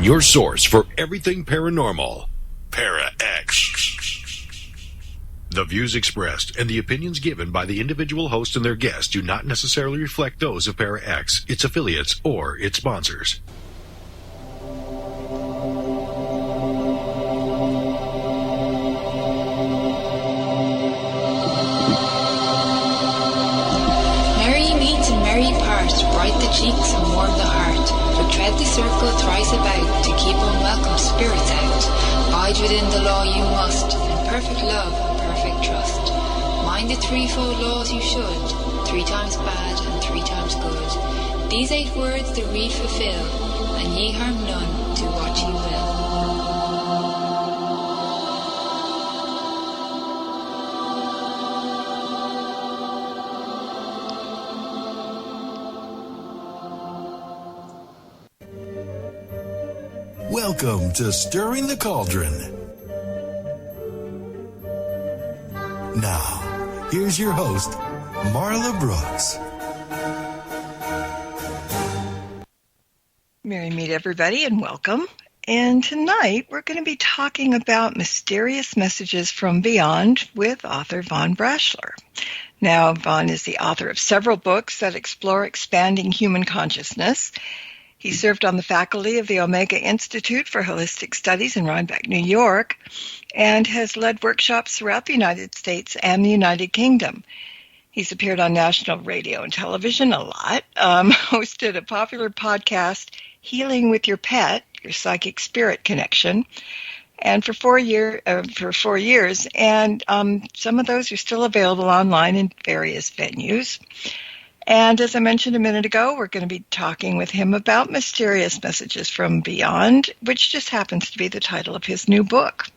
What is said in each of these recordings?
your source for everything paranormal. Para-X. The views expressed and the opinions given by the individual host and their guests do not necessarily reflect those of Para-X, its affiliates, or its sponsors. Merry meet and merry part, bright the cheeks and warm the heart. But tread the circle thrice about, to keep unwelcome spirits out. Bide within the law you must, in perfect love and perfect trust. Mind the threefold laws you should, 3 times bad and 3 times good. These 8 words the read fulfill, and ye harm none, do what ye will. Welcome to Stirring the Cauldron. Now, here's your host, Marla Brooks. Merry meet everybody and welcome. And tonight we're going to be talking about mysterious messages from beyond with author Von Braschler. Now, Von is the author of several books that explore expanding human consciousness. He served on the faculty of the Omega Institute for Holistic Studies in Rhinebeck, New York, and has led workshops throughout the United States and the United Kingdom. He's appeared on national radio and television a lot, hosted a popular podcast, Healing with Your Pet, Your Psychic Spirit Connection, and for 4 years, and some of those are still available online in various venues. And as I mentioned a minute ago, we're going to be talking with him about mysterious messages from beyond, which just happens to be the title of his new book.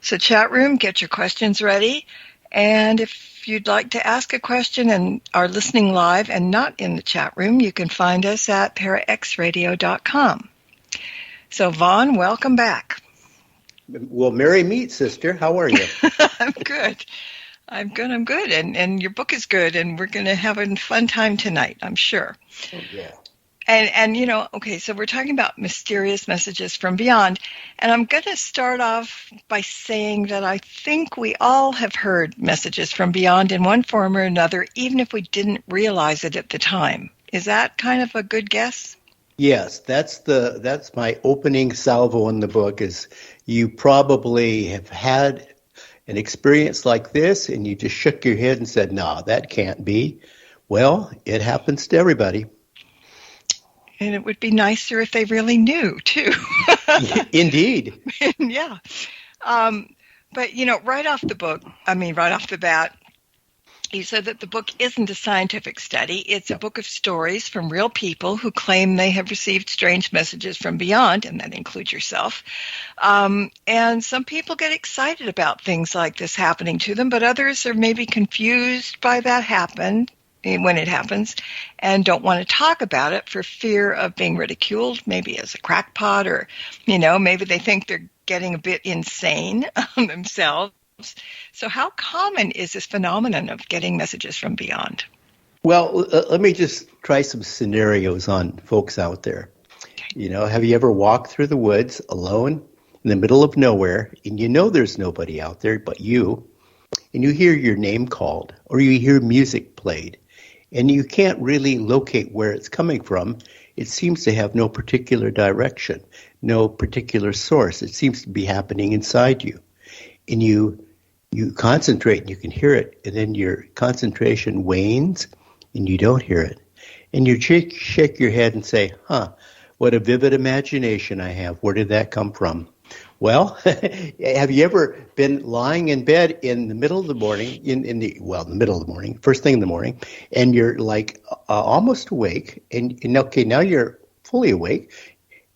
So chat room, get your questions ready. And if you'd like to ask a question and are listening live and not in the chat room, you can find us at paraxradio.com. So Vaughn, welcome back. Well, merry meet, sister. How are you? I'm good. I'm good, and your book is good, and we're going to have a fun time tonight, I'm sure. Oh, yeah. And you know, okay, so we're talking about mysterious messages from beyond, and I'm going to start off by saying that I think we all have heard messages from beyond in one form or another, even if we didn't realize it at the time. Is that kind of a good guess? Yes, that's my opening salvo in the book. Is you probably have had an experience like this, and you just shook your head and said, "No, that can't be." Well, it happens to everybody. And it would be nicer if they really knew, too. Indeed. Yeah. But, you know, right off the bat, you said that the book isn't a scientific study. It's a book of stories from real people who claim they have received strange messages from beyond, and that includes yourself. And some people get excited about things like this happening to them, but others are maybe confused by when it happens and don't want to talk about it for fear of being ridiculed, maybe as a crackpot, or, you know, maybe they think they're getting a bit insane themselves. So how common is this phenomenon of getting messages from beyond? Well, let me just try some scenarios on folks out there. You know, have you ever walked through the woods alone in the middle of nowhere, and you know there's nobody out there but you, and you hear your name called, or you hear music played, and you can't really locate where it's coming from? It seems to have no particular direction, no particular source. It seems to be happening inside you. And you concentrate and you can hear it, and then your concentration wanes and you don't hear it. And you shake your head and say, what a vivid imagination I have. Where did that come from? Well, have you ever been lying in bed in the middle of the morning, in the middle of the morning, first thing in the morning, and you're like almost awake, and okay, now you're fully awake,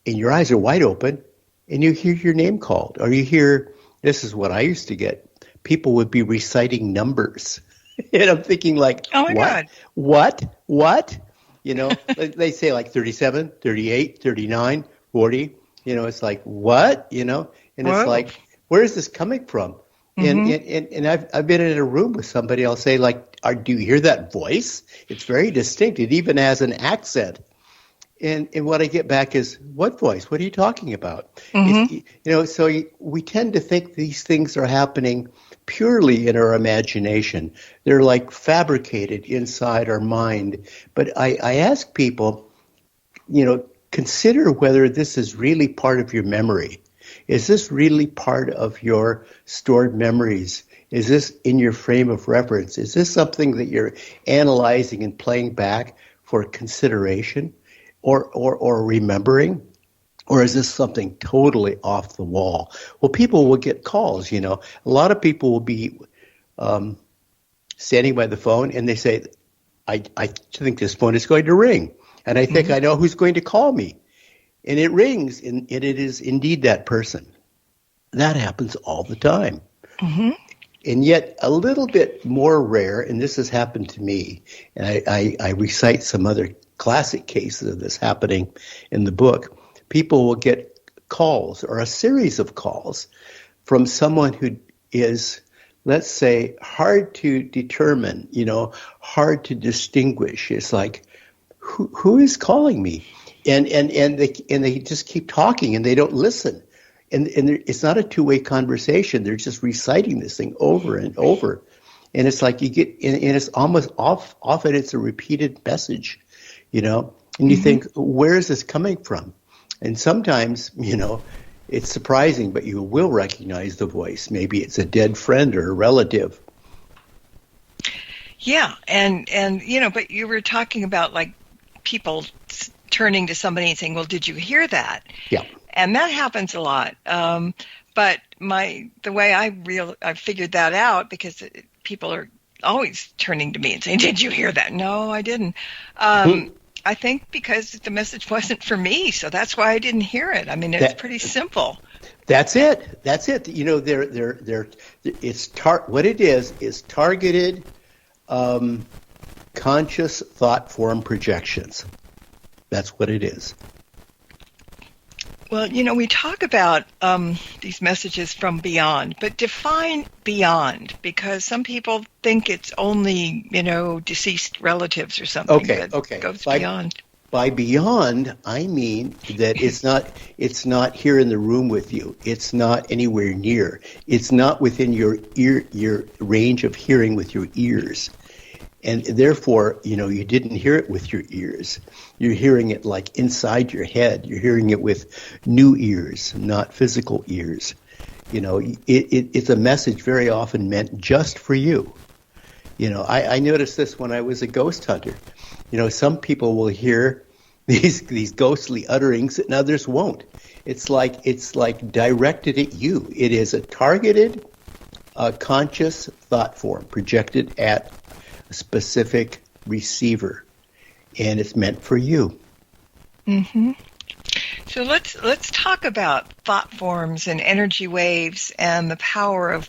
and your eyes are wide open, and you hear your name called, or you hear, this is what I used to get, people would be reciting numbers, and I'm thinking like, oh my God. What? You know, they say like 37, 38, 39, 40. You know, it's like, what? You know, and it's like, where is this coming from? Mm-hmm. And I've been in a room with somebody, I'll say, like, do you hear that voice? It's very distinct. It even has an accent. And what I get back is, what voice? What are you talking about? We tend to think these things are happening purely in our imagination. They're like fabricated inside our mind. But I ask people, consider whether this is really part of your memory. Is this really part of your stored memories? Is this in your frame of reference? Is this something that you're analyzing and playing back for consideration or remembering? Or is this something totally off the wall? Well, people will get calls, A lot of people will be standing by the phone and they say, I think this phone is going to ring. And I think I know who's going to call me. And it rings, and it is indeed that person. That happens all the time. Mm-hmm. And yet a little bit more rare, and this has happened to me, and I recite some other classic cases of this happening in the book. People will get calls or a series of calls from someone who is, let's say, hard to determine, hard to distinguish. It's like, who is calling me? And they just keep talking and they don't listen. And it's not a two-way conversation. They're just reciting this thing over and over. And it's like you get, and it's almost often it's a repeated message, and you think, where is this coming from? And sometimes, it's surprising, but you will recognize the voice. Maybe it's a dead friend or a relative. Yeah. And but you were talking about like people turning to somebody and saying, well, did you hear that? Yeah. And that happens a lot. But the way I figured that out, because people are always turning to me and saying, did you hear that? No, I didn't. I think because the message wasn't for me, so that's why I didn't hear it. I mean, it's pretty simple. That's it. What it is targeted conscious thought form projections. That's what it is. Well, we talk about these messages from beyond, but define beyond, because some people think it's only, deceased relatives or something that goes beyond. By beyond, I mean that it's not here in the room with you. It's not anywhere near. It's not within your range of hearing with your ears. And therefore, you didn't hear it with your ears. You're hearing it like inside your head. You're hearing it with new ears, not physical ears. It's a message very often meant just for you. I noticed this when I was a ghost hunter. Some people will hear these ghostly utterings and others won't. It's like directed at you. It is a targeted, conscious thought form projected at specific receiver, and it's meant for you. Mm-hmm. So let's talk about thought forms and energy waves and the power of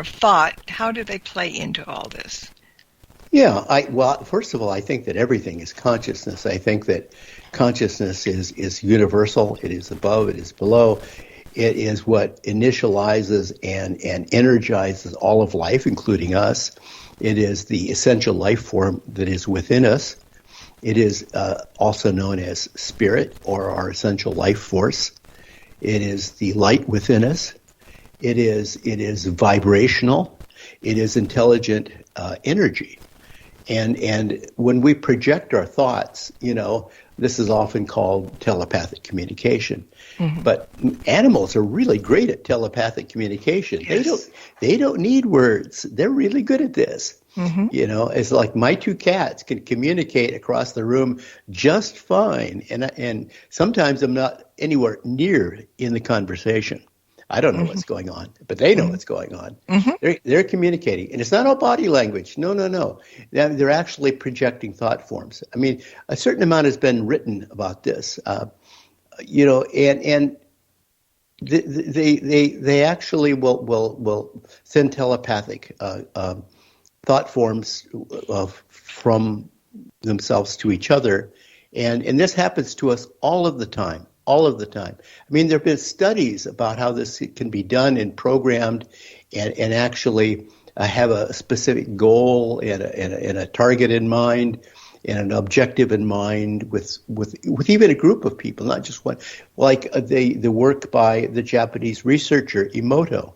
thought. How do they play into all this? Yeah, first of all, I think that everything is consciousness. I think that consciousness is universal. It is above. It is below. It is what initializes and energizes all of life, including us. It is the essential life form that is within us. It is also known as spirit or our essential life force. It is the light within us. It is vibrational. It is intelligent energy. And when we project our thoughts, this is often called telepathic communication. Mm-hmm. But animals are really great at telepathic communication. Yes. They don't need words. They're really good at this. Mm-hmm. It's like my two cats can communicate across the room just fine. And sometimes I'm not anywhere near in the conversation. I don't know what's going on, but they know what's going on. Mm-hmm. They're communicating. And it's not all body language. No. They're actually projecting thought forms. I mean, a certain amount has been written about this, and they actually will send telepathic thought forms from themselves to each other. And this happens to us all of the time. I mean, there have been studies about how this can be done and programmed and actually have a specific goal and a target in mind. and an objective in mind with even a group of people, not just one. Like the work by the Japanese researcher Emoto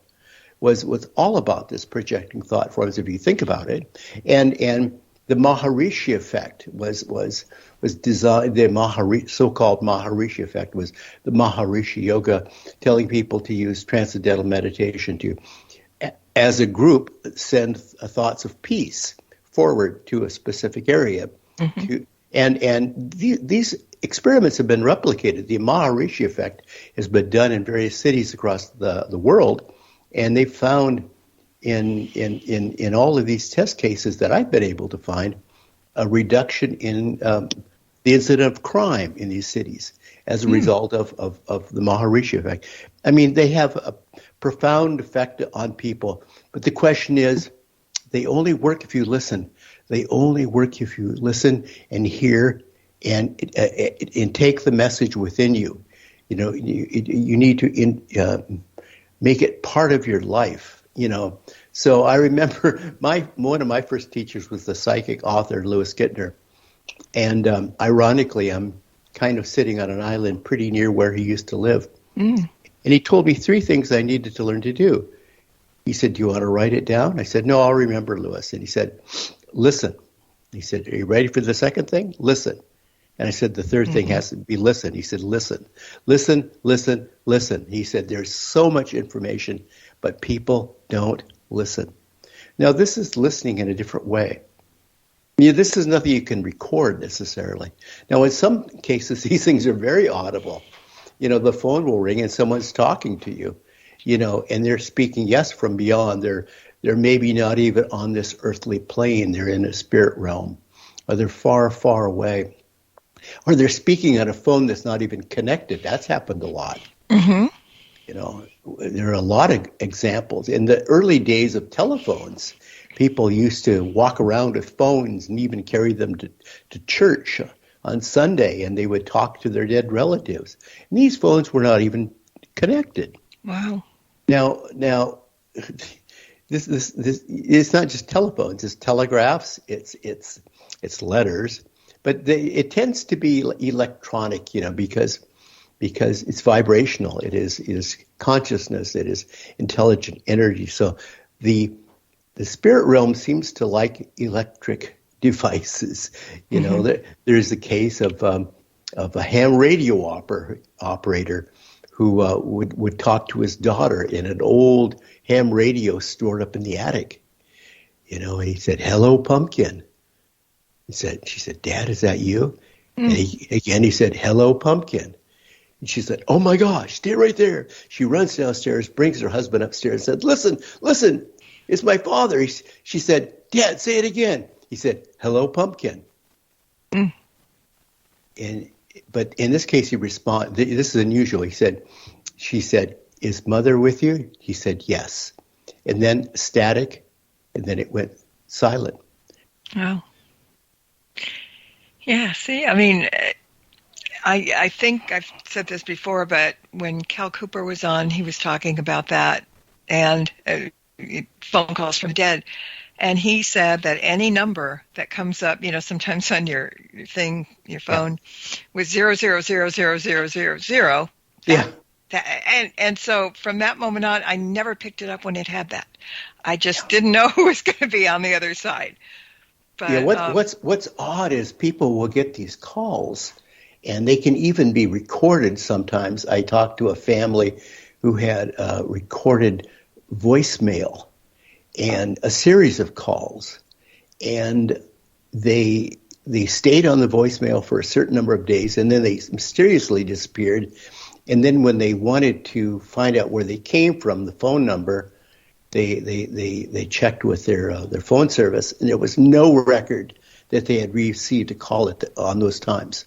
was all about this projecting thought forms, if you think about it. And the Maharishi effect was designed. The so-called Maharishi effect was the Maharishi yoga, telling people to use transcendental meditation to, as a group, send thoughts of peace forward to a specific area. And these experiments have been replicated. The Maharishi effect has been done in various cities across the world, and they found in all of these test cases that I've been able to find a reduction in the incident of crime in these cities as a result of the Maharishi effect. I mean, they have a profound effect on people, but the question is, they only work if you listen. They only work if you listen and hear and take the message within you. You know, you need to make it part of your life. You know, so I remember one of my first teachers was the psychic author Lewis Gittner, and ironically, I'm kind of sitting on an island pretty near where he used to live, and he told me 3 things I needed to learn to do. He said, "Do you want to write it down?" I said, "No, I'll remember, Lewis." And he said, "Listen." He said, "Are you ready for the second thing? Listen." And I said, "The third thing has to be listen." He said, "Listen, listen, listen, listen." He said, "There's so much information, but people don't listen." Now, this is listening in a different way. You know, this is nothing you can record necessarily. Now, in some cases, these things are very audible. You know, the phone will ring and someone's talking to you, you know, and they're speaking, yes, from beyond. They're maybe not even on this earthly plane. They're in a spirit realm, or they're far, far away. Or they're speaking on a phone that's not even connected. That's happened a lot. You know, there are a lot of examples. In the early days of telephones, people used to walk around with phones and even carry them to church on Sunday, and they would talk to their dead relatives. And these phones were not even connected. Wow. Now, this it's not just telephones. It's telegraphs. It's letters, but it tends to be electronic. You know, because it's vibrational. It is consciousness. It is intelligent energy. So the spirit realm seems to like electric devices. You know, there's the case of a ham radio operator who would talk to his daughter in an old ham radio stored up in the attic. You know, and he said, "Hello, pumpkin." She said, "Dad, is that you?" And he said, "Hello, pumpkin." And she said, "Oh my gosh, stay right there." She runs downstairs, brings her husband upstairs, and said, Listen, it's my father." She said, "Dad, say it again." He said, "Hello, pumpkin." But in this case, he responded, this is unusual. She said, "Is mother with you?" He said, "Yes." And then static, and then it went silent. Wow. Yeah, see, I mean, I think I've said this before, but when Cal Cooper was on, he was talking about that and phone calls from the dead. And he said that any number that comes up, you know, sometimes on your thing, your phone, with 0000000. Yeah. And so from that moment on, I never picked it up when it had that. I just didn't know who was going to be on the other side. But, yeah, what's odd is people will get these calls, and they can even be recorded sometimes. I talked to a family who had recorded voicemail and a series of calls, and they stayed on the voicemail for a certain number of days, and then they mysteriously disappeared. And then when they wanted to find out where they came from, the phone number, they checked with their phone service, and there was no record that they had received a call on those times.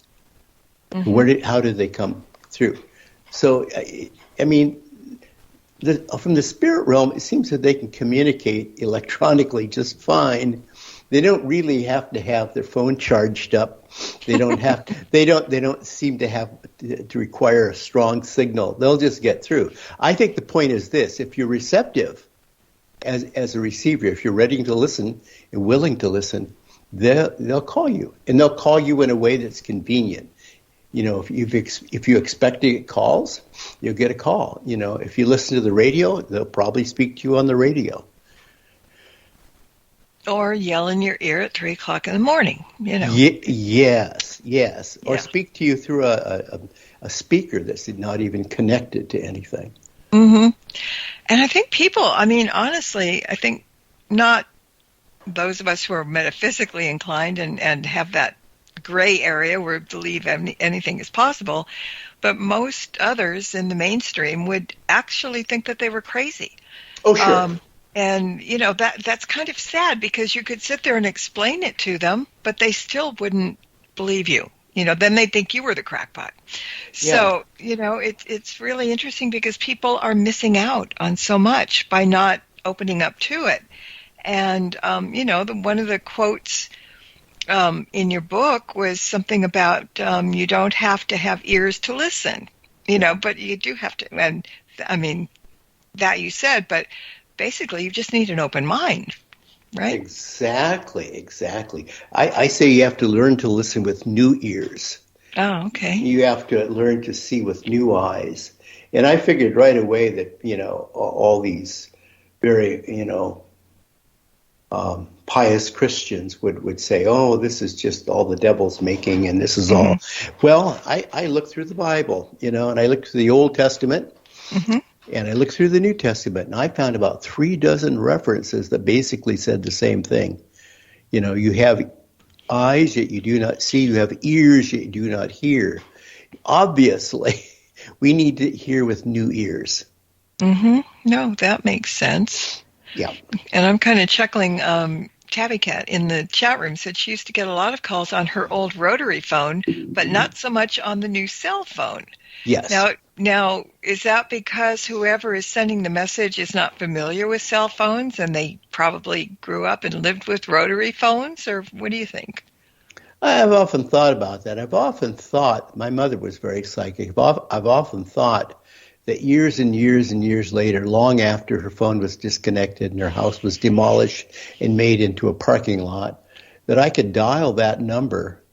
How did they come through? So, I mean, from the spirit realm, it seems that they can communicate electronically just fine. They don't really have to have their phone charged up. They don't have. They don't seem to have to require a strong signal. They'll just get through. I think the point is this: if you're receptive as a receiver, if you're ready to listen and willing to listen, they'll call you, and they'll call you in a way that's convenient. If you expect to get calls, you'll get a call. If you listen to the radio, they'll probably speak to you on the radio. Or yell in your ear at 3 o'clock in the morning, Yes. Or Yeah. speak to you through a speaker that's not even connected to anything. Mm-hmm. And I think people, honestly, I think not those of us who are metaphysically inclined and have that gray area where we believe anything is possible, but most others in the mainstream would actually think that they were crazy. Oh, sure. And, that's kind of sad, because you could sit there and explain it to them, but they still wouldn't believe you. Then they'd think you were the crackpot. So, it's really interesting, because people are missing out on so much by not opening up to it. And, one of the quotes in your book was something about you don't have to have ears to listen, but you do have to. And, that you said, but basically you just need an open mind, right? Exactly. I say you have to learn to listen with new ears. Oh, okay. You have to learn to see with new eyes. And I figured right away that, all these very, pious Christians would say, oh, this is just all the devil's making, and this is all. Well, I looked through the Bible, and I looked through the Old Testament, and I looked through the New Testament, and I found about 36 references that basically said the same thing. You have eyes, yet you do not see. You have ears, yet you do not hear. Obviously, we need to hear with new ears. No, that makes sense. Yeah. And I'm kind of chuckling. Tabby Cat in the chat room said she used to get a lot of calls on her old rotary phone, but not so much on the new cell phone. Yes. Now, is that because whoever is sending the message is not familiar with cell phones, and they probably grew up and lived with rotary phones, or what do you think? I've often thought about that. I've often thought, my mother was very psychic. I've often thought that years and years and years later, long after her phone was disconnected and her house was demolished and made into a parking lot, that I could dial that number,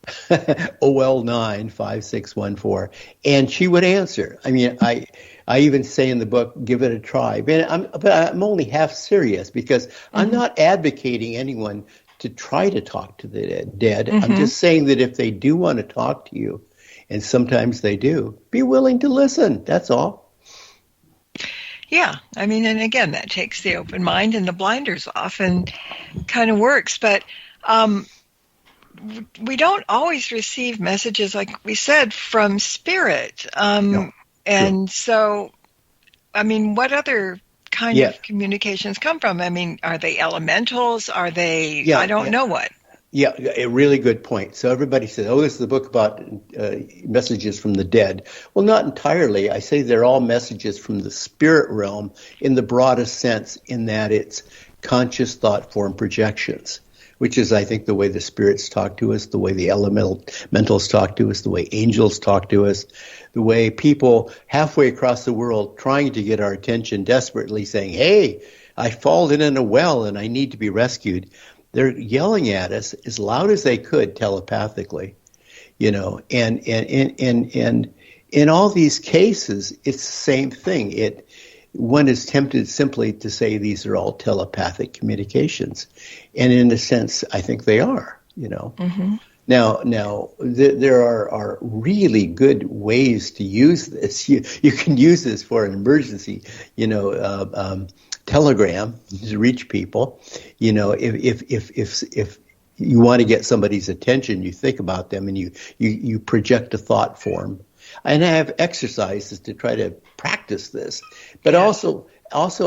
OL95614, and she would answer. I even say in the book, give it a try. But I'm only half serious, because I'm not advocating anyone to try to talk to the dead. I'm just saying that if they do want to talk to you, and sometimes they do, be willing to listen. That's all. Yeah. And again, that takes the open mind and the blinders off and kind of works. But we don't always receive messages, like we said, from spirit. No. And so, what other kind of communications come from? Are they elementals? Are they, I don't know what. Yeah, a really good point. So everybody says, oh, this is the book about messages from the dead. Well, not entirely. I say they're all messages from the spirit realm in the broadest sense, in that it's conscious thought form projections, which is, I think, the way the spirits talk to us, the way the elementals talk to us, the way angels talk to us, the way people halfway across the world trying to get our attention, desperately saying, hey, I've fallen in a well and I need to be rescued. They're yelling at us as loud as they could telepathically, and in all these cases, it's the same thing. One is tempted simply to say these are all telepathic communications, and in a sense, I think they are. Now, there are really good ways to use this. You can use this for an emergency, telegram to reach people. If you want to get somebody's attention, you think about them and you project a thought form. And I have exercises to try to practice this, but also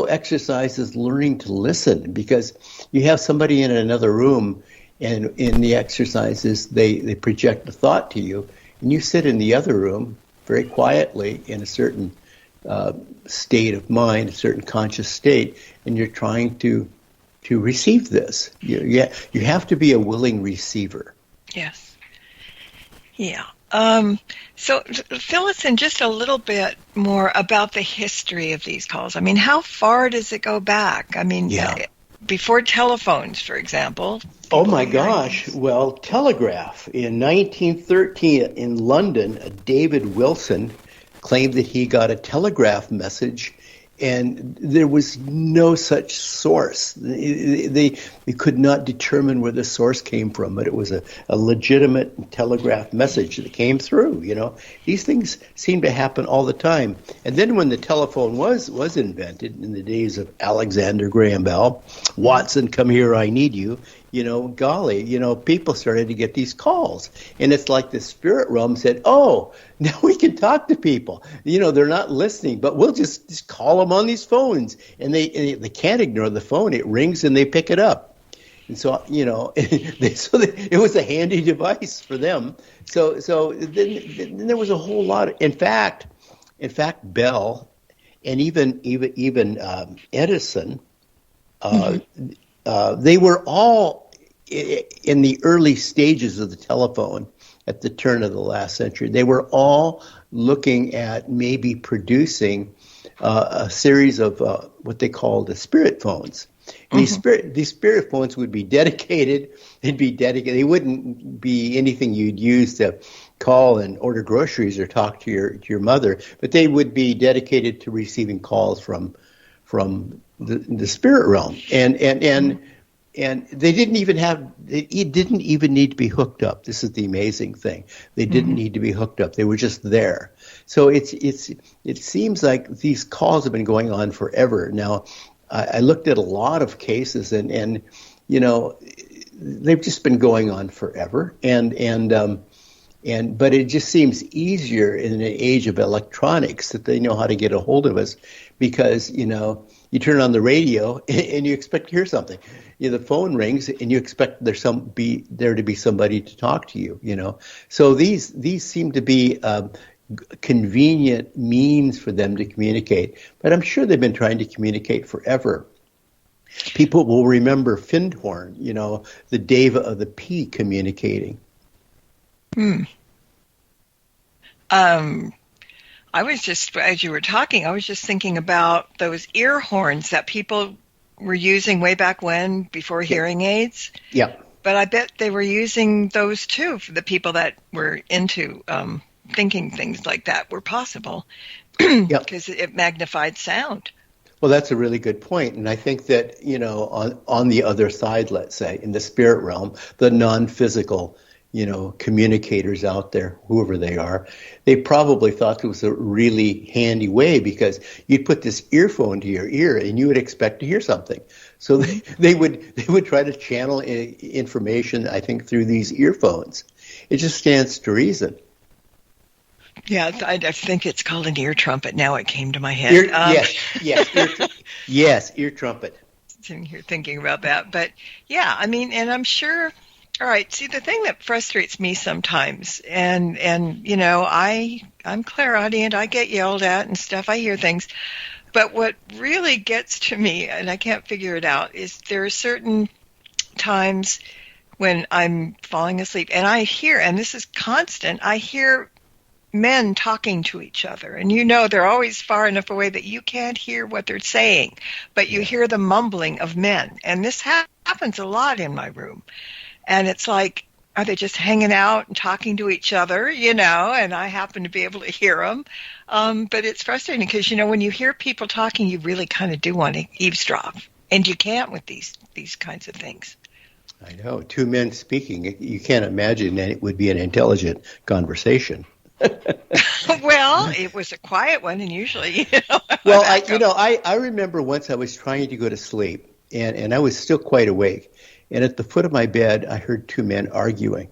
exercises learning to listen, because you have somebody in another room, and in the exercises they project a thought to you, and you sit in the other room very quietly in a certain state of mind, a certain conscious state, and you're trying to receive this. You have to be a willing receiver. Yes. Yeah. So fill us in just a little bit more about the history of these calls. How far does it go back? before telephones, for example. Oh my gosh. Well, telegraph. In 1913 in London, David Wilson claimed that he got a telegraph message, and there was no such source. They could not determine where the source came from, but it was a legitimate telegraph message that came through. These things seem to happen all the time. And then when the telephone was invented in the days of Alexander Graham Bell, Watson, come here, I need you. People started to get these calls. And it's like the spirit realm said, oh, now we can talk to people. They're not listening, but we'll just call them on these phones. And they can't ignore the phone. It rings and they pick it up. And so, it was a handy device for them. So then there was a whole lot. In fact, Bell and even Edison, they were all in the early stages of the telephone at the turn of the last century. They were all looking at maybe producing a series of what they called the spirit phones. Mm-hmm. These spirit phones would be dedicated. They wouldn't be anything you'd use to call and order groceries or talk to your mother, but they would be dedicated to receiving calls from the spirit realm, and they didn't even need to be hooked up. This is the amazing thing. They didn't need to be hooked up. They were just there. So it seems like these calls have been going on forever. Now, I looked at a lot of cases, and they've just been going on forever, but it just seems easier in an age of electronics that they know how to get a hold of us, because you turn on the radio and you expect to hear something. The phone rings and you expect there to be somebody to talk to you. So these seem to be convenient means for them to communicate. But I'm sure they've been trying to communicate forever. People will remember Findhorn, the Deva of the Pea communicating. I was just, as you were talking, I was just thinking about those ear horns that people were using way back when, before hearing aids. Yeah. But I bet they were using those too for the people that were into thinking things like that were possible, because it magnified sound. Well, that's a really good point. And I think that, on the other side, let's say, in the spirit realm, the non-physical communicators out there, whoever they are, they probably thought it was a really handy way, because you'd put this earphone to your ear and you would expect to hear something. So they would try to channel information, I think, through these earphones. It just stands to reason. Yeah, I think it's called an ear trumpet. Now it came to my head. Yes, ear trumpet. Sitting here thinking about that. But yeah, I mean, and I'm sure. All right. See, the thing that frustrates me sometimes, and I'm clairaudient. I get yelled at and stuff. I hear things. But what really gets to me, and I can't figure it out, is there are certain times when I'm falling asleep, and I hear, and this is constant, I hear men talking to each other, and they're always far enough away that you can't hear what they're saying, but you hear the mumbling of men. And this happens a lot in my room. And it's like, are they just hanging out and talking to each other, and I happen to be able to hear them. But it's frustrating because, when you hear people talking, you really kind of do want to eavesdrop. And you can't with these kinds of things. I know. Two men speaking, you can't imagine that it would be an intelligent conversation. Well, it was a quiet one, and usually, Well, I remember once I was trying to go to sleep, and I was still quite awake. And at the foot of my bed, I heard two men arguing.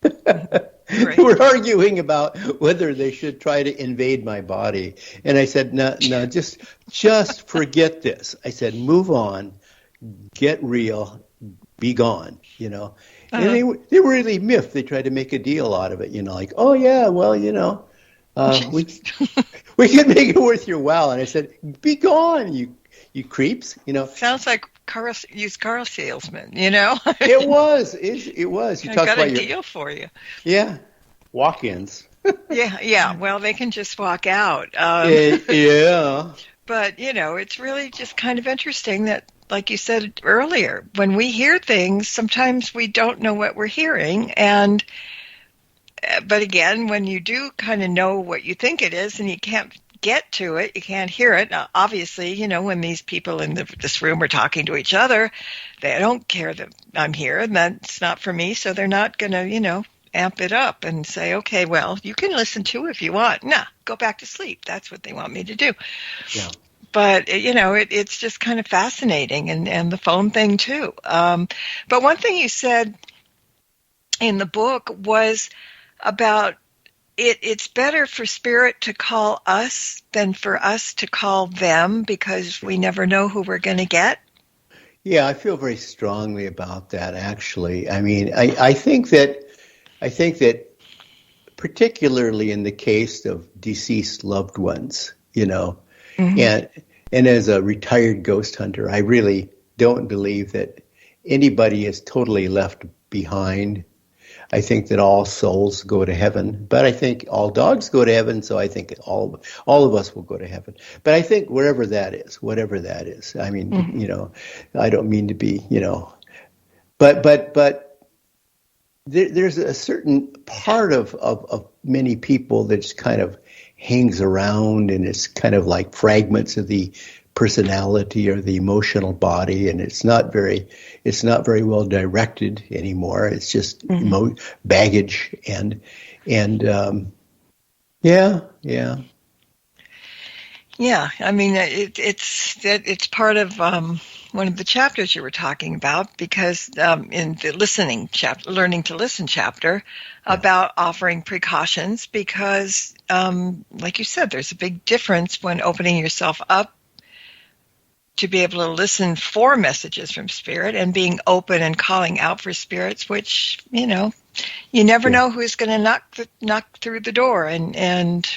They were arguing about whether they should try to invade my body. And I said, no, just forget this. I said, move on, get real, be gone, And they were really miffed. They tried to make a deal out of it, like, oh, yeah, well, we can make it worth your while. And I said, be gone, you creeps, Sounds like used car salesman, It was. You talk got a deal for you. Yeah, walk-ins. Yeah. Well, they can just walk out. Yeah. But it's really just kind of interesting that like you said earlier, when we hear things, sometimes we don't know what we're hearing. And but again, when you do kind of know what you think it is and you can't get to it, you can't hear it. Now, obviously, when these people in this room are talking to each other, they don't care that I'm here and that's not for me. So they're not going to, amp it up and say, okay, well, you can listen to it if you want. Nah, go back to sleep. That's what they want me to do. Yeah. But, it's just kind of fascinating, and the phone thing too. But one thing you said in the book was about it's better for spirit to call us than for us to call them, because we never know who we're going to get. Yeah, I feel very strongly about that, actually. I mean, I think that particularly in the case of deceased loved ones, and as a retired ghost hunter, I really don't believe that anybody is totally left behind. I think that all souls go to heaven, but I think all dogs go to heaven, so I think all of us will go to heaven. But I think whatever that is, I mean, I don't mean to be, but there's a certain part of many people that just kind of hangs around, and it's kind of like fragments of the personality or the emotional body, and it's not very well directed anymore. It's just baggage and yeah. I mean, it's part of one of the chapters you were talking about, because in the listening chapter, learning to listen chapter, about offering precautions, because like you said, there's a big difference when opening yourself up to be able to listen for messages from spirit, and being open and calling out for spirits, which, you never know who's going to knock through the door, and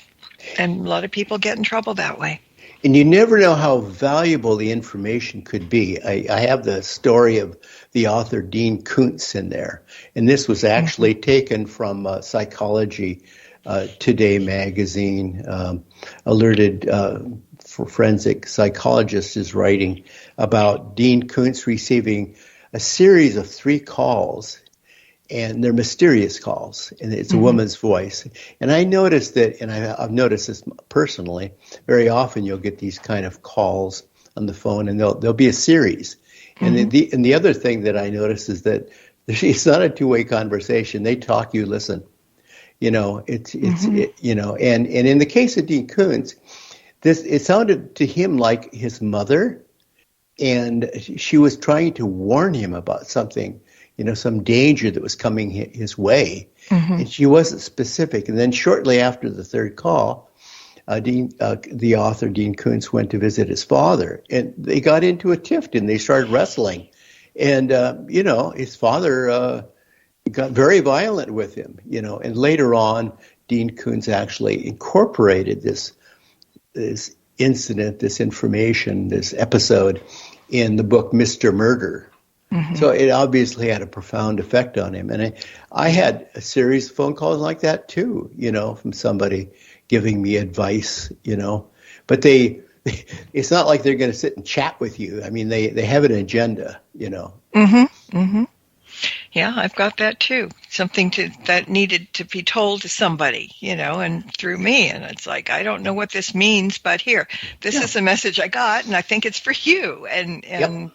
a lot of people get in trouble that way. And you never know how valuable the information could be. I have the story of the author Dean Koontz in there, and this was actually taken from Psychology Today magazine. Alerted Forensic Psychologist is writing about Dean Koontz receiving a series of 3 calls, and they're mysterious calls, and it's a woman's voice. And I noticed that, and I've noticed this personally, very often you'll get these kind of calls on the phone, and there'll be a series. And the other thing that I noticed is that it's not a two-way conversation. They talk, you listen. And in the case of Dean Koontz, it sounded to him like his mother, and she was trying to warn him about something, some danger that was coming his way, and she wasn't specific. And then shortly after the 3rd call, the author Dean Koontz went to visit his father, and they got into a tiff, and they started wrestling, and his father got very violent with him, and later on, Dean Koontz actually incorporated this incident, this information, this episode in the book Mr. Murder. So it obviously had a profound effect on him. And I had a series of phone calls like that too, from somebody giving me advice, But it's not like they're going to sit and chat with you. I mean, they have an agenda, Yeah, I've got that too. Something that needed to be told to somebody, and through me. And it's like, I don't know what this means, but here, this is a message I got, and I think it's for you. And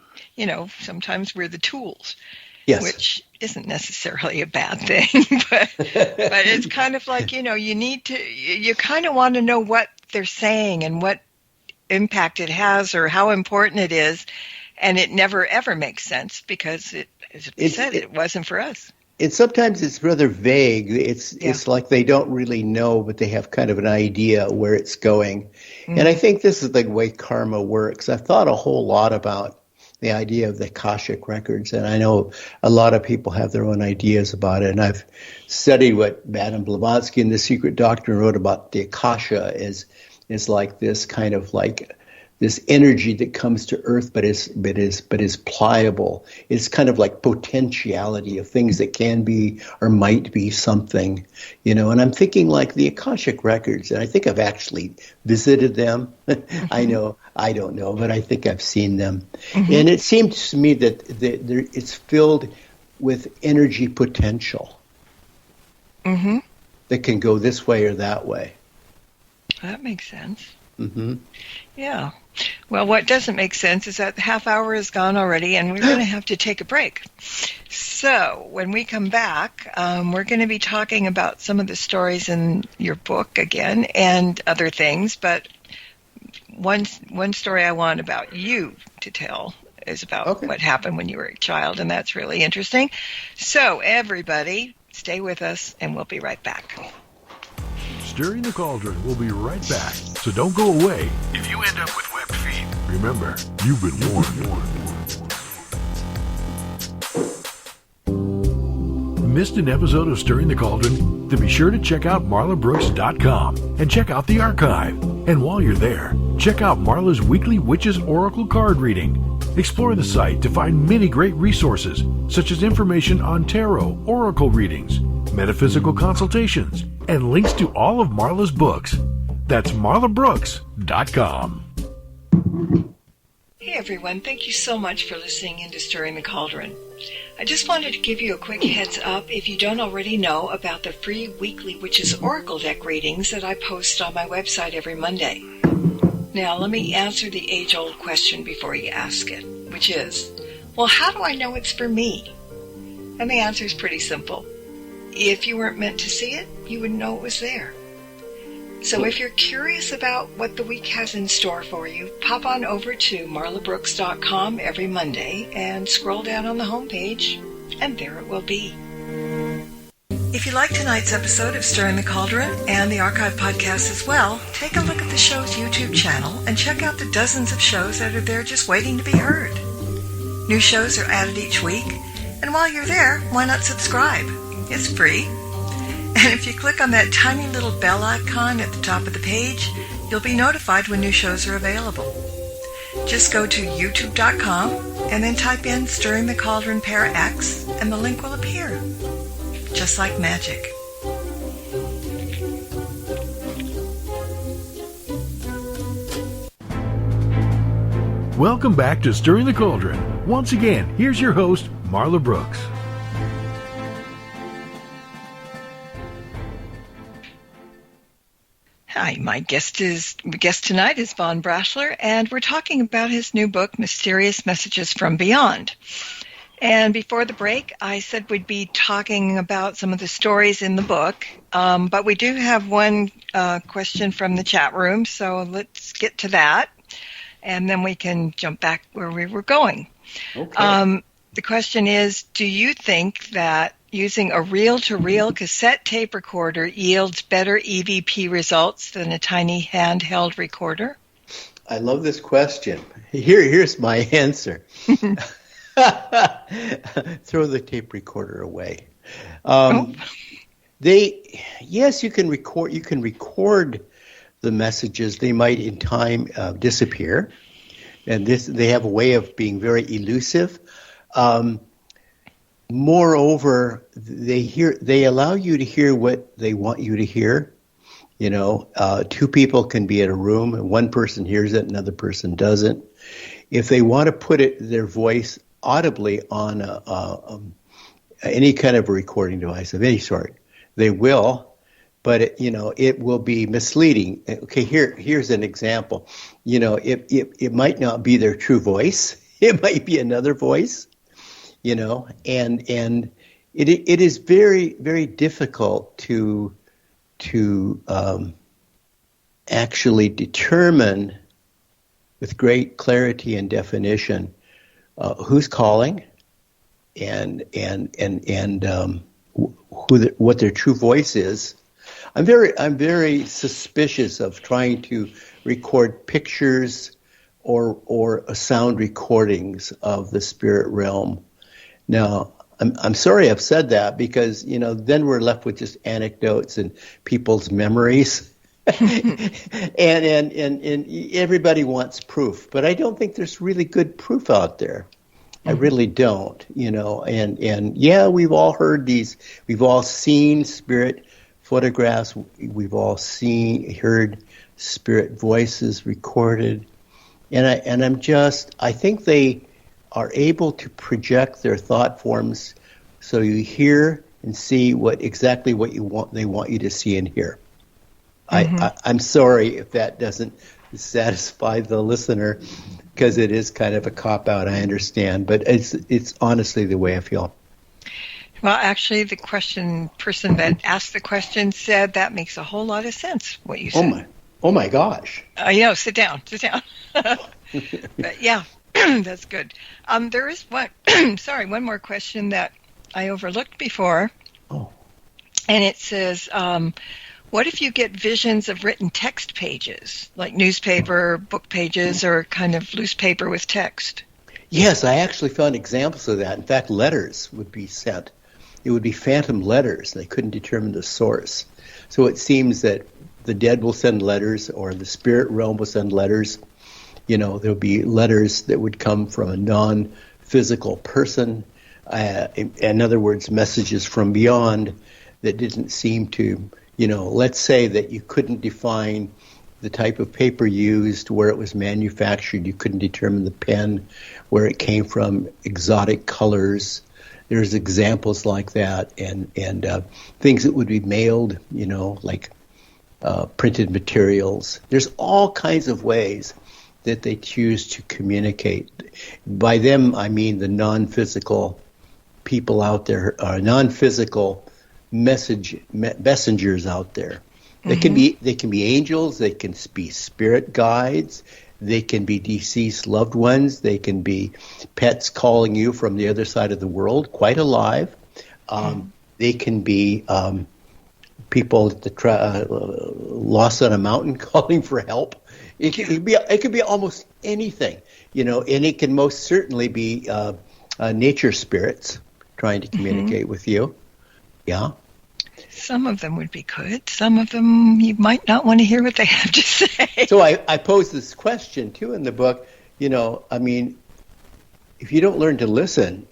sometimes we're the tools, which isn't necessarily a bad thing, but it's kind of like, you kind of want to know what they're saying and what impact it has or how important it is. And it never, ever makes sense, because as you said, it wasn't for us. And sometimes it's rather vague. It's like they don't really know, but they have kind of an idea where it's going. And I think this is the way karma works. I've thought a whole lot about the idea of the Akashic records, and I know a lot of people have their own ideas about it. And I've studied what Madame Blavatsky in The Secret Doctrine wrote about the Akasha is like this kind of like this energy that comes to Earth, but is pliable. It's kind of like potentiality of things that can be or might be something, And I'm thinking like the Akashic records, and I think I've actually visited them. I don't know, but I think I've seen them, and it seems to me that it's filled with energy potential that can go this way or that way. That makes sense. Mm-hmm. Yeah. Well, what doesn't make sense is that the half hour is gone already, and we're going to have to take a break. So when we come back, we're going to be talking about some of the stories in your book again and other things. But one story I want about you to tell is about what happened when you were a child, and that's really interesting. So everybody, stay with us, and we'll be right back. Stirring the Cauldron will be right back, so don't go away. If you end up with webbed feet, remember, you've been warned. Missed an episode of Stirring the Cauldron? Then be sure to check out marlabrooks.com and check out the archive. And while you're there, check out Marla's weekly Witches Oracle card reading. Explore the site to find many great resources, such as information on tarot, oracle readings, metaphysical consultations, and links to all of Marla's books. That's marlabrooks.com. Hey everyone, thank you so much for listening in to Stirring the Cauldron. I just wanted to give you a quick heads up if you don't already know about the free weekly Witches Oracle deck readings that I post on my website every Monday. Now let me answer the age-old question before you ask it, which is, well, how do I know it's for me? And the answer is pretty simple. If you weren't meant to see it, you wouldn't know it was there. So if you're curious about what the week has in store for you, pop on over to marlabrooks.com every Monday and scroll down on the homepage, and there it will be. If you like tonight's episode of Stirring the Cauldron and the archive podcast as well, take a look at the show's YouTube channel and check out the dozens of shows that are there just waiting to be heard. New shows are added each week, and while you're there, why not subscribe? It's free. And if you click on that tiny little bell icon at the top of the page, you'll be notified when new shows are available. Just go to youtube.com and then type in Stirring the Cauldron Pair X and the link will appear. Just like magic. Welcome back to Stirring the Cauldron. Once again, here's your host, Marla Brooks. Hi, my guest tonight is Von Braschler, and we're talking about his new book, Mysterious Messages from Beyond. And before the break, I said we'd be talking about some of the stories in the book, but we do have one question from the chat room, so let's get to that, and then we can jump back where we were going. Okay. The question is, do you think that using a reel-to-reel cassette tape recorder yields better EVP results than a tiny handheld recorder? I love this question. Here's my answer. Throw the tape recorder away. Yes, you can record. You can record the messages. They might, in time, disappear, and they have a way of being very elusive. Moreover, they allow you to hear what they want you to hear. Two people can be in a room, and one person hears it, another person doesn't. If they want to put their voice audibly on any kind of a recording device of any sort, they will, but it will be misleading. Okay, here's an example. It might not be their true voice. It might be another voice. And it is very, very difficult to actually determine with great clarity and definition who's calling and what their true voice is. I'm very suspicious of trying to record pictures or sound recordings of the spirit realm. Now, I'm sorry I've said that because, then we're left with just anecdotes and people's memories. and everybody wants proof, but I don't think there's really good proof out there. I really don't, and yeah, we've all heard these, we've all seen spirit photographs, we've all heard spirit voices recorded, and I think they are able to project their thought forms so you hear and see exactly what they want you to see and hear. I'm sorry if that doesn't satisfy the listener, because it is kind of a cop-out, I understand, but it's honestly the way I feel. Well, actually, the person that asked the question said that makes a whole lot of sense, what you said. Oh my gosh. Sit down. But yeah, that's good. There is one more question that I overlooked before. Oh. And it says, what if you get visions of written text pages, like newspaper, book pages, or kind of loose paper with text? Yes, I actually found examples of that. In fact, letters would be sent. It would be phantom letters. They couldn't determine the source. So it seems that the dead will send letters, or the spirit realm will send letters. There'll be letters that would come from a non-physical person. In other words, messages from beyond that didn't seem to, let's say that you couldn't define the type of paper used, where it was manufactured. You couldn't determine the pen, where it came from, exotic colors. There's examples like that, and things that would be mailed, like printed materials. There's all kinds of ways that they choose to communicate. By them, I mean the non-physical people out there, non-physical messengers out there. They can be angels, they can be spirit guides, they can be deceased loved ones, they can be pets calling you from the other side of the world, quite alive. They can be people lost on a mountain calling for help. It could be almost anything, and it can most certainly be nature spirits trying to communicate with you. Yeah. Some of them would be good. Some of them you might not want to hear what they have to say. So I pose this question, too, in the book. If you don't learn to listen,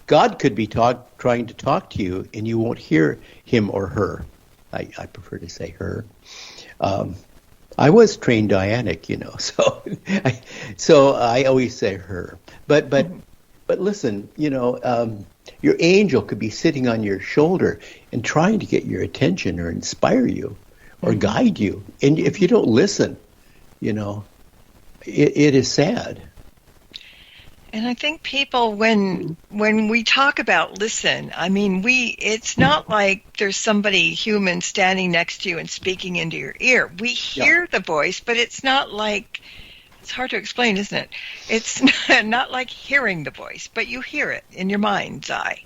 God could be trying to talk to you, and you won't hear him or her. I prefer to say her. I was trained Dianic, so I always say her. But listen, your angel could be sitting on your shoulder and trying to get your attention or inspire you or guide you. And if you don't listen, it is sad. And I think people, when we talk about listen, it's not like there's somebody human standing next to you and speaking into your ear. We hear the voice, but it's not like, it's hard to explain, isn't it? It's not like hearing the voice, but you hear it in your mind's eye.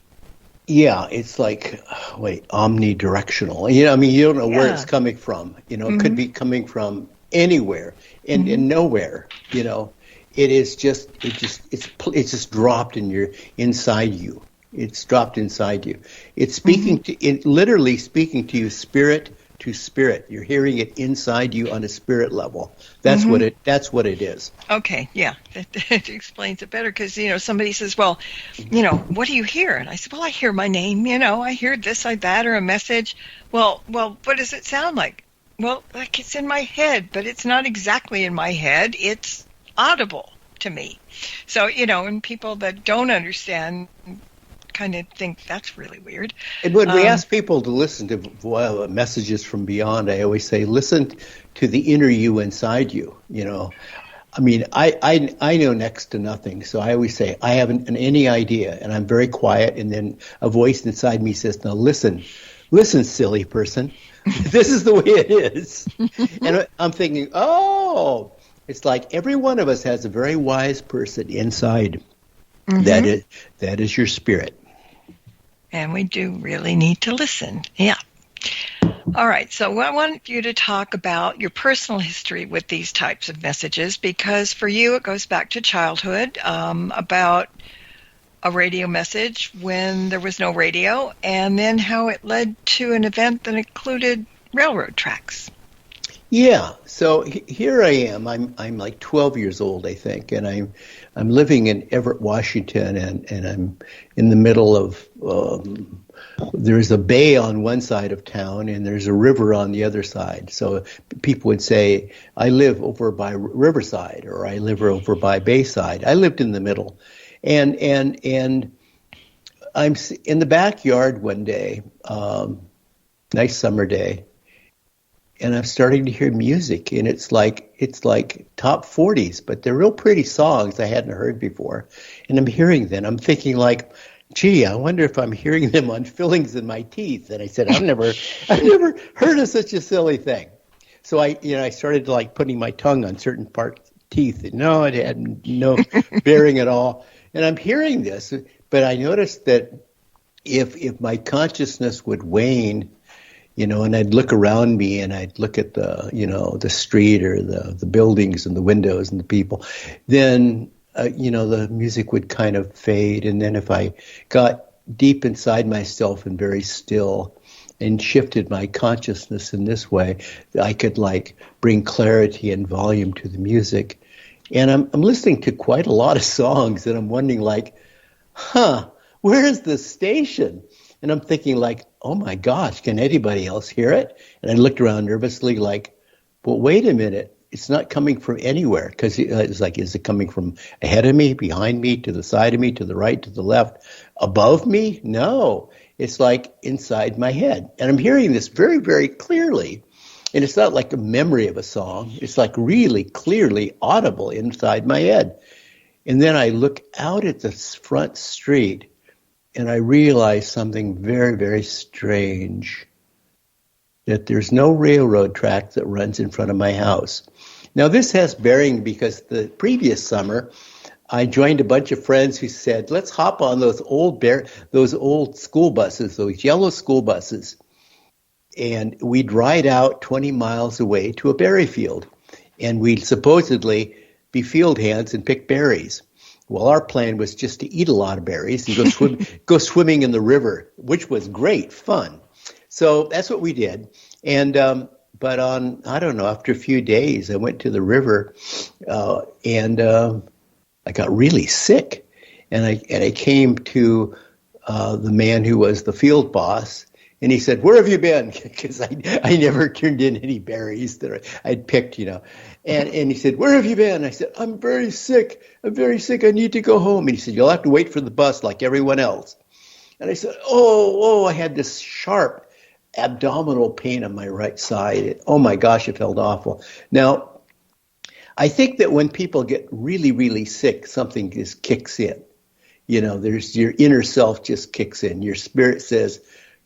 Yeah, it's like, omnidirectional. You don't know where it's coming from. It could be coming from anywhere and nowhere. It's just dropped inside you. It's dropped inside you. It's literally speaking to you, spirit to spirit. You're hearing it inside you on a spirit level. That's what it is. Okay, yeah, that explains it better, because somebody says, well, what do you hear? And I said, well, I hear my name. I hear this, I that, or a message. Well, what does it sound like? Well, like it's in my head, but it's not exactly in my head. It's audible to me. So, and people that don't understand kind of think that's really weird. And when we ask people to listen to messages from beyond, I always say, listen to the inner you inside you. I know next to nothing, so I always say, I haven't any idea, and I'm very quiet, and then a voice inside me says, now listen, silly person. This is the way it is. And I'm thinking, it's like every one of us has a very wise person inside. That is your spirit. And we do really need to listen. Yeah. All right. So I want you to talk about your personal history with these types of messages, because for you it goes back to childhood, about a radio message when there was no radio, and then how it led to an event that included railroad tracks. Yeah. So here I am. I'm like 12 years old, I think, and I'm living in Everett, Washington, and I'm in the middle of there's a bay on one side of town and there's a river on the other side. So people would say, I live over by Riverside, or I live over by Bayside. I lived in the middle. And I'm in the backyard one day, nice summer day, and I'm starting to hear music, and it's like top 40s, but they're real pretty songs I hadn't heard before. And I'm hearing them. I'm thinking like, gee, I wonder if I'm hearing them on fillings in my teeth. And I said, I've never heard of such a silly thing. So I started like putting my tongue on certain parts of teeth. And no, it had no bearing at all. And I'm hearing this, but I noticed that if my consciousness would wane, and I'd look around me and I'd look at the street or the buildings and the windows and the people, then the music would kind of fade. And then if I got deep inside myself and very still and shifted my consciousness in this way, I could like bring clarity and volume to the music. And I'm listening to quite a lot of songs, and I'm wondering like, where is the station? And I'm thinking like, oh my gosh, can anybody else hear it? And I looked around nervously like, well, wait a minute. It's not coming from anywhere, because it's like, is it coming from ahead of me, behind me, to the side of me, to the right, to the left, above me? No, it's like inside my head. And I'm hearing this very, very clearly. And it's not like a memory of a song. It's like really clearly audible inside my head. And then I look out at the front street and I realize something very, very strange, that there's no railroad track that runs in front of my house. Now, this has bearing because the previous summer, I joined a bunch of friends who said, let's hop on those old school buses, those yellow school buses. And we'd ride out 20 miles away to a berry field. And we'd supposedly be field hands and pick berries. Well, our plan was just to eat a lot of berries and go swimming in the river, which was great fun. So that's what we did. And but after a few days, I went to the river and I got really sick. And I came to the man who was the field boss. And he said, where have you been? Because I never turned in any berries that I'd picked, And he said, where have you been? I said, I'm very sick. I need to go home. And he said, you'll have to wait for the bus like everyone else. And I said, I had this sharp abdominal pain on my right side. Oh, my gosh, it felt awful. Now, I think that when people get really, really sick, something just kicks in. There's your inner self just kicks in. Your spirit says,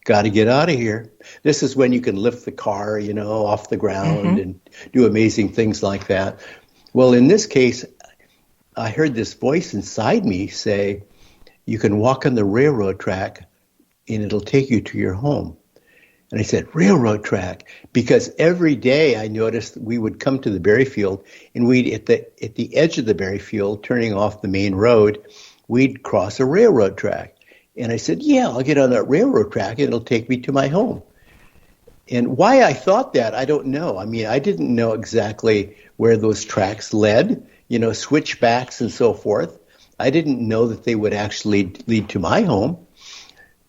got to get out of here. This is when you can lift the car, off the ground and do amazing things like that. Well, in this case, I heard this voice inside me say, you can walk on the railroad track and it'll take you to your home. And I said, railroad track, because every day I noticed we would come to the berry field and we'd at the edge of the berry field, turning off the main road, we'd cross a railroad track. And I said, yeah, I'll get on that railroad track and it'll take me to my home. And why I thought that, I don't know. I mean, I didn't know exactly where those tracks led, switchbacks and so forth. I didn't know that they would actually lead to my home.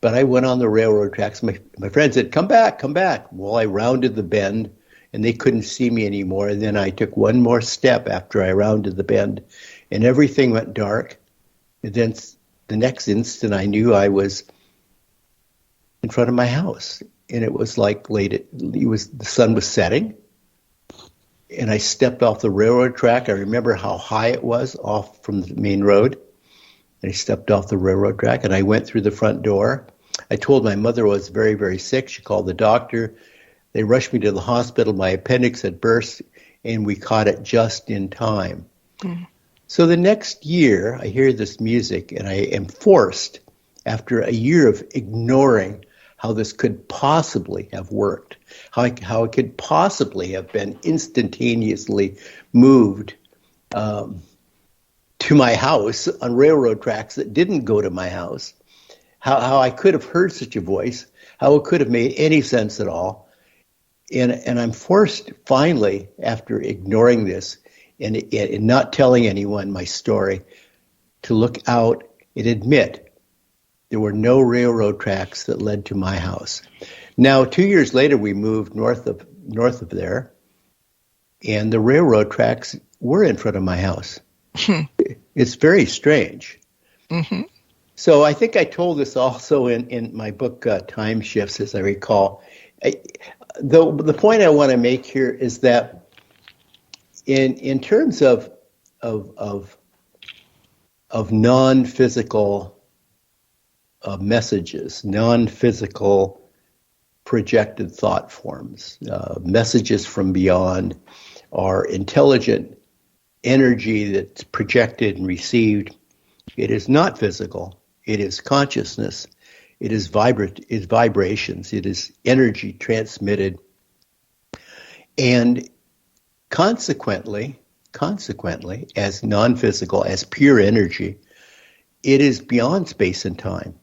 But I went on the railroad tracks. My friend said, come back. Well, I rounded the bend and they couldn't see me anymore. And then I took one more step after I rounded the bend and everything went dark. And then the next instant, I knew I was in front of my house, and it was like the sun was setting, and I stepped off the railroad track. I remember how high it was off from the main road. I stepped off the railroad track, and I went through the front door. I told my mother I was very, very sick. She called the doctor. They rushed me to the hospital. My appendix had burst, and we caught it just in time. Mm. So the next year, I hear this music, and I am forced, after a year of ignoring how this could possibly have worked, how it could possibly have been instantaneously moved to my house on railroad tracks that didn't go to my house, how I could have heard such a voice, how it could have made any sense at all. and I'm forced finally, after ignoring this and not telling anyone my story, to look out and admit there were no railroad tracks that led to my house. Now, 2 years later, we moved north of there, and the railroad tracks were in front of my house. It's very strange. Mm-hmm. So I think I told this also in my book, Time Shifts, as I recall. The point I want to make here is that in terms of non-physical messages, non-physical projected thought forms, messages from beyond, are intelligent energy that's projected and received. It is not physical. It is consciousness. It is vibrations. It is energy transmitted. And consequently, as non-physical, as pure energy, it is beyond space and time.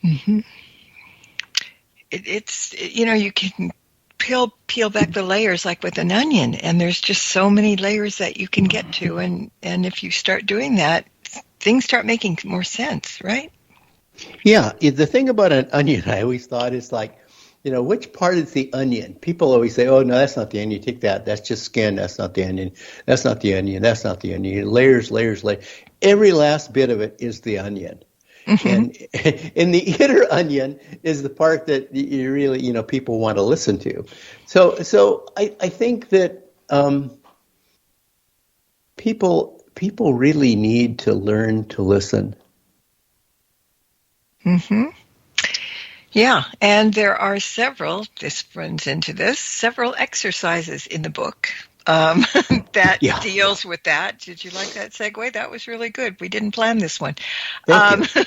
Mm-hmm. It's you can peel back the layers like with an onion, and there's just so many layers that you can get to, and if you start doing that, things start making more sense, right? Yeah, the thing about an onion, I always thought, is like, which part is the onion? People always say, oh, no, that's not the onion. Take that. That's just skin. That's not the onion. That's not the onion. That's not the onion. Layers, layers, layers. Every last bit of it is the onion. Mm-hmm. And the inner onion is the part that you really, people want to listen to. So I think that people really need to learn to listen. Mm-hmm. Yeah, and there are several exercises in the book that deals with that. Did you like that segue? That was really good. We didn't plan this one. Thank you.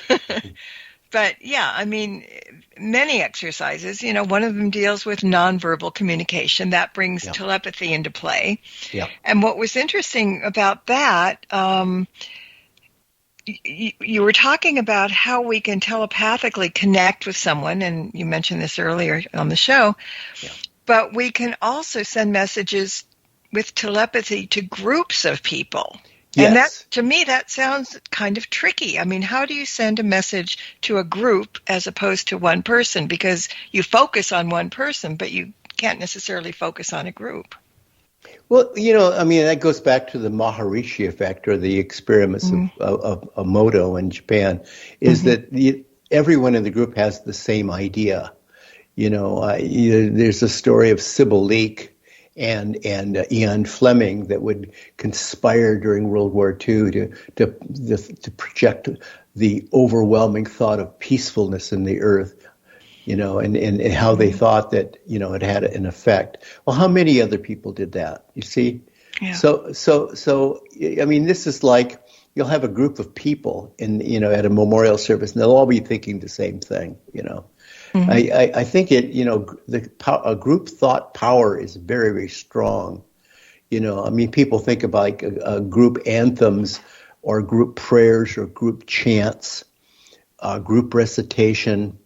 But yeah, I mean, many exercises, one of them deals with nonverbal communication. That brings telepathy into play. Yeah. And what was interesting about that, you were talking about how we can telepathically connect with someone, and you mentioned this earlier on the show, but we can also send messages with telepathy to groups of people. Yes. And that, to me, that sounds kind of tricky. I mean, how do you send a message to a group as opposed to one person? Because you focus on one person, but you can't necessarily focus on a group. Well, that goes back to the Maharishi effect, or the experiments of Emoto in Japan, is that everyone in the group has the same idea. There's a story of Sybil Leek and Ian Fleming that would conspire during World War II to project the overwhelming thought of peacefulness in the earth. And how they thought that, it had an effect. Well, how many other people did that? You see? Yeah. So, I mean, this is like, you'll have a group of people at a memorial service, and they'll all be thinking the same thing, Mm-hmm. I think a group thought power is very, very strong. People think about like group anthems or group prayers or group chants, group recitation,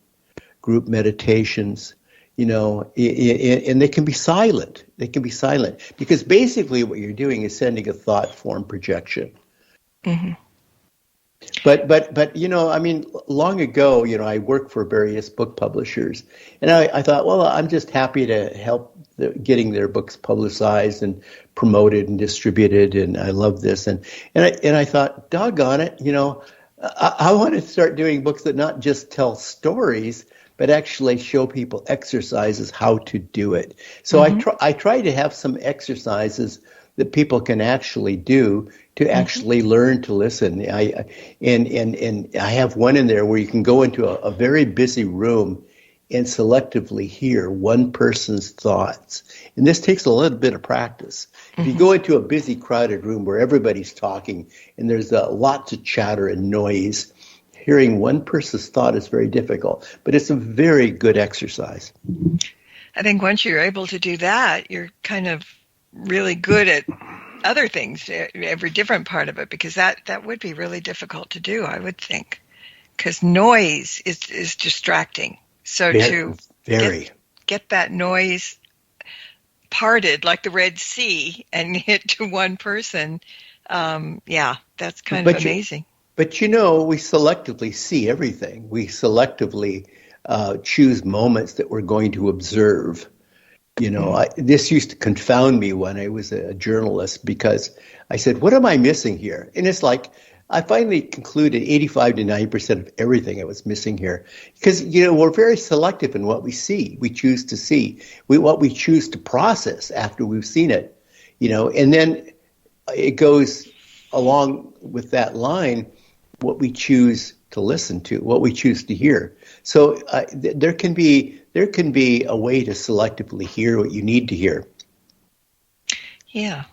group meditations, and they can be silent. They can be silent because basically what you're doing is sending a thought form projection. Mm-hmm. But long ago, I worked for various book publishers, and I thought, well, I'm just happy to help getting their books publicized and promoted and distributed, and I love this, and I thought, doggone it, I want to start doing books that not just tell stories, but actually show people exercises how to do it. So I try to have some exercises that people can actually do to actually learn to listen. I have one in there where you can go into a very busy room and selectively hear one person's thoughts. And this takes a little bit of practice. If you go into a busy, crowded room where everybody's talking and there's lots of chatter and noise, hearing one person's thought is very difficult, but it's a very good exercise. I think once you're able to do that, you're kind of really good at other things, every different part of it, because that would be really difficult to do, I would think, because noise is distracting. So to get that noise parted like the Red Sea and hit to one person, that's kind of amazing. But we selectively see everything. We selectively choose moments that we're going to observe. This used to confound me when I was a journalist, because I said, what am I missing here? And it's like, I finally concluded 85 to 90% of everything I was missing here. Because, we're very selective in what we see. We choose to see what we choose to process after we've seen it, and then it goes along with that line, what we choose to listen to, what we choose to hear. So there can be a way to selectively hear what you need to hear. Yeah.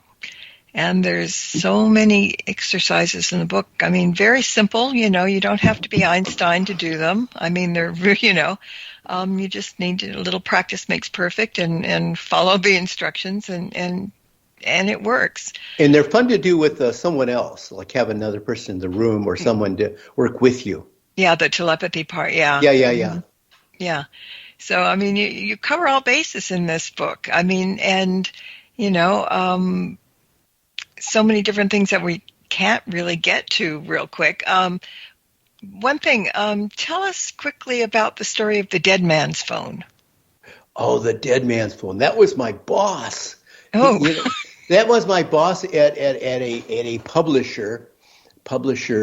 And there's so many exercises in the book. I mean, very simple, you don't have to be Einstein to do them. I mean, they're, you just need a little practice makes perfect, and follow the instructions, and it works. And they're fun to do with someone else, like have another person in the room or someone to work with you. Yeah, the telepathy part, yeah. Yeah. Mm-hmm. Yeah. So, I mean, you cover all bases in this book. I mean, and, so many different things that we can't really get to real quick. One thing, tell us quickly about the story of the dead man's phone. Oh, the dead man's phone. That was my boss. Oh. That was my boss at a publisher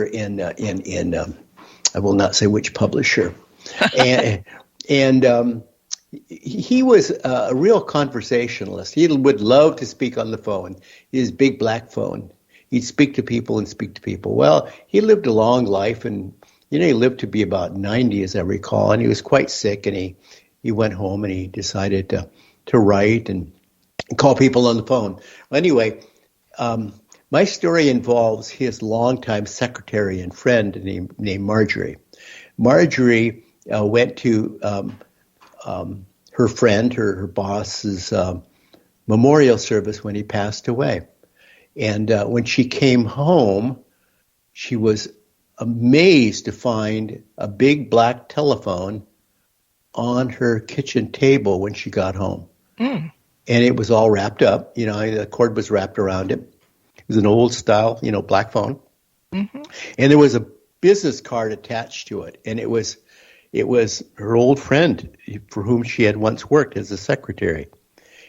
in I will not say which publisher, and he was a real conversationalist. He would love to speak on the phone, his big black phone. He'd speak to people and speak to people. Well, he lived a long life, and he lived to be about 90, as I recall, and he was quite sick, and he went home and he decided to write and call people on the phone. Well, anyway, my story involves his longtime secretary and friend named Marjorie. Marjorie went to her friend, her boss's memorial service when he passed away. And when she came home, she was amazed to find a big black telephone on her kitchen table when she got home. Mm. And it was all wrapped up. The cord was wrapped around it. It was an old style, black phone. Mm-hmm. And there was a business card attached to it. And it was her old friend for whom she had once worked as a secretary.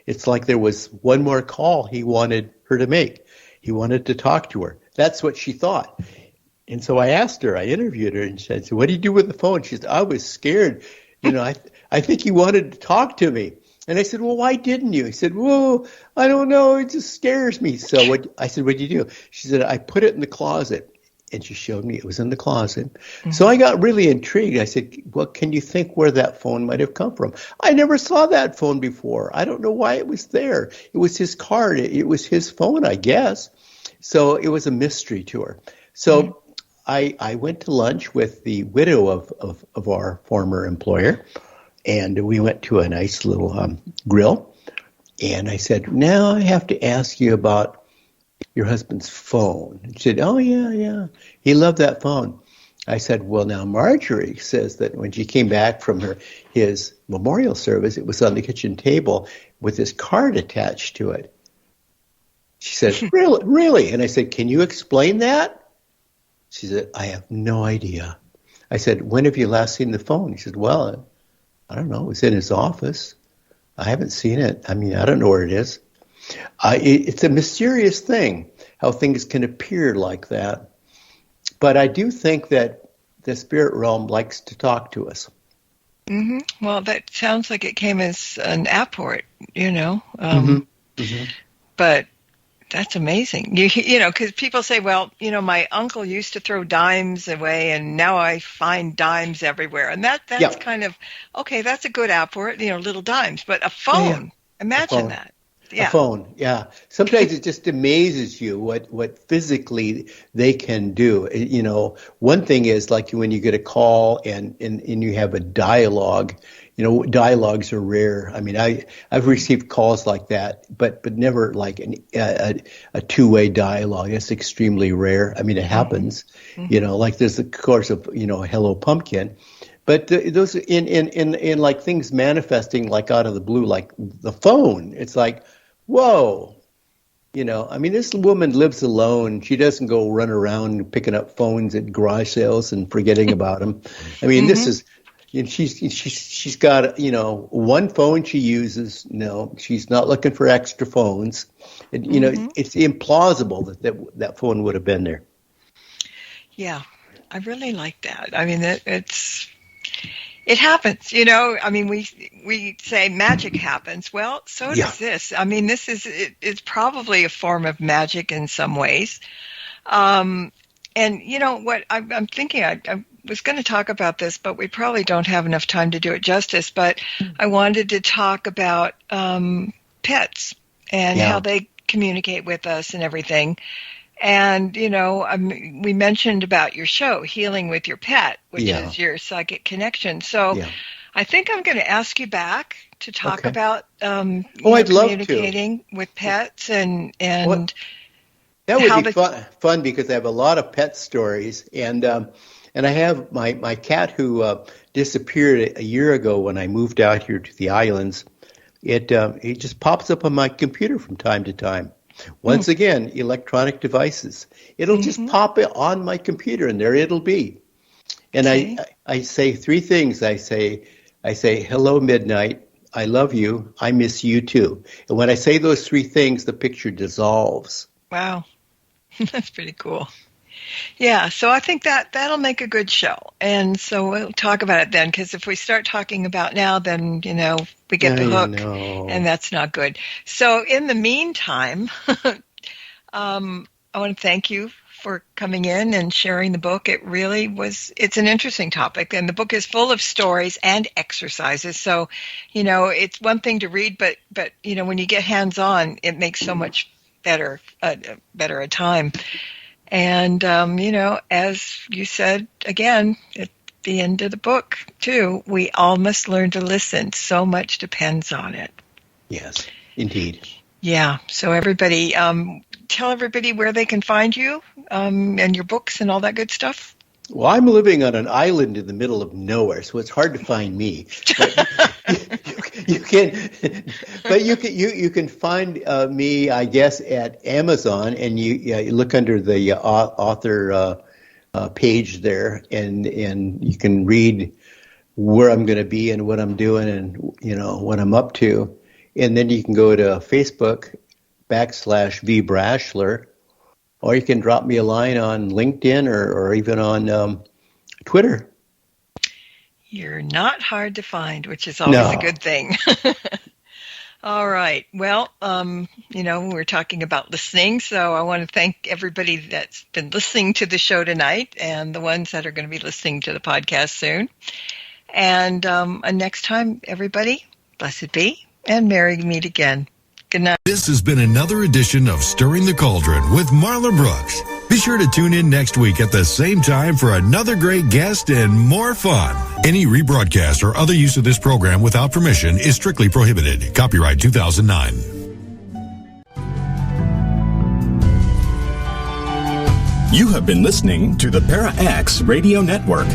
It's like there was one more call he wanted her to make. He wanted to talk to her. That's what she thought. And so I asked her, I interviewed her, and said, so what do you do with the phone? She said, I was scared. I think he wanted to talk to me. And I said, well, why didn't you? He said, well, I don't know. It just scares me. So I said, what did you do? She said, I put it in the closet. And she showed me it was in the closet. Mm-hmm. So I got really intrigued. I said, well, can you think where that phone might have come from? I never saw that phone before. I don't know why it was there. It was his card. It was his phone, I guess. So it was a mystery to her. So I went to lunch with the widow of our former employer, and we went to a nice little grill. And I said, now I have to ask you about your husband's phone. And she said, oh, yeah. He loved that phone. I said, well, now Marjorie says that when she came back from his memorial service, it was on the kitchen table with this card attached to it. She said, really? And I said, can you explain that? She said, I have no idea. I said, when have you last seen the phone? He said, well, I don't know. It was in his office. I haven't seen it. I mean, I don't know where it is. It's a mysterious thing, how things can appear like that. But I do think that the spirit realm likes to talk to us. Mm-hmm. Well, that sounds like it came as an apport, But that's amazing. Because people say, well, my uncle used to throw dimes away, and now I find dimes everywhere. And that's kind of, okay, that's a good apport, little dimes. But a phone, imagine that. Yeah. A phone, yeah. Sometimes it just amazes you what physically they can do. One thing is like when you get a call and you have a dialogue. Dialogues are rare. I mean, I've received calls like that, but never like a two-way dialogue. It's extremely rare. I mean, it happens. Mm-hmm. Like there's the course of Hello Pumpkin. But those in like things manifesting like out of the blue, like the phone. It's like, whoa. I mean, this woman lives alone. She doesn't go run around picking up phones at garage sales and forgetting about them. I mean, this is, she's got, one phone she uses. No, she's not looking for extra phones. It's implausible that phone would have been there. Yeah, I really like that. I mean, it happens, I mean, we say magic happens. Well, so does this. I mean, it's probably a form of magic in some ways. And what I'm thinking, I was going to talk about this, but we probably don't have enough time to do it justice. But I wanted to talk about pets and how they communicate with us and everything. And, we mentioned about your show, Healing with Your Pet, which is your psychic connection. So I think I'm going to ask you back to talk about I'd love communicating with pets and that would be fun because I have a lot of pet stories. And I have my cat who disappeared a year ago when I moved out here to the islands. It just pops up on my computer from time to time. Once again, electronic devices. It'll just pop it on my computer, and there it'll be. And I say three things. I say, hello, midnight. I love you. I miss you too. And when I say those three things, the picture dissolves. Wow. That's pretty cool. Yeah, so I think that'll make a good show. And so we'll talk about it then, because if we start talking about now, then, we get the hook, and that's not good. So in the meantime, I want to thank you for coming in and sharing the book. It's an interesting topic, and the book is full of stories and exercises. So, it's one thing to read, but when you get hands-on, it makes so much better a time. And, as you said, again, at the end of the book, too, we all must learn to listen. So much depends on it. Yes, indeed. Yeah. So everybody, tell everybody where they can find you and your books and all that good stuff. Well, I'm living on an island in the middle of nowhere, so it's hard to find me. You can find me, I guess, at Amazon, and you look under the author page there, and you can read where I'm going to be and what I'm doing and what I'm up to, and then you can go to Facebook /V Braschler. Or you can drop me a line on LinkedIn or even on Twitter. You're not hard to find, which is always a good thing. All right. Well, we're talking about listening, so I want to thank everybody that's been listening to the show tonight and the ones that are going to be listening to the podcast soon. And next time, everybody, blessed be, and merry meet again. Good night. This has been another edition of Stirring the Cauldron with Marla Brooks. Be sure to tune in next week at the same time for another great guest and more fun. Any rebroadcast or other use of this program without permission is strictly prohibited. Copyright 2009. You have been listening to the Para X Radio Network.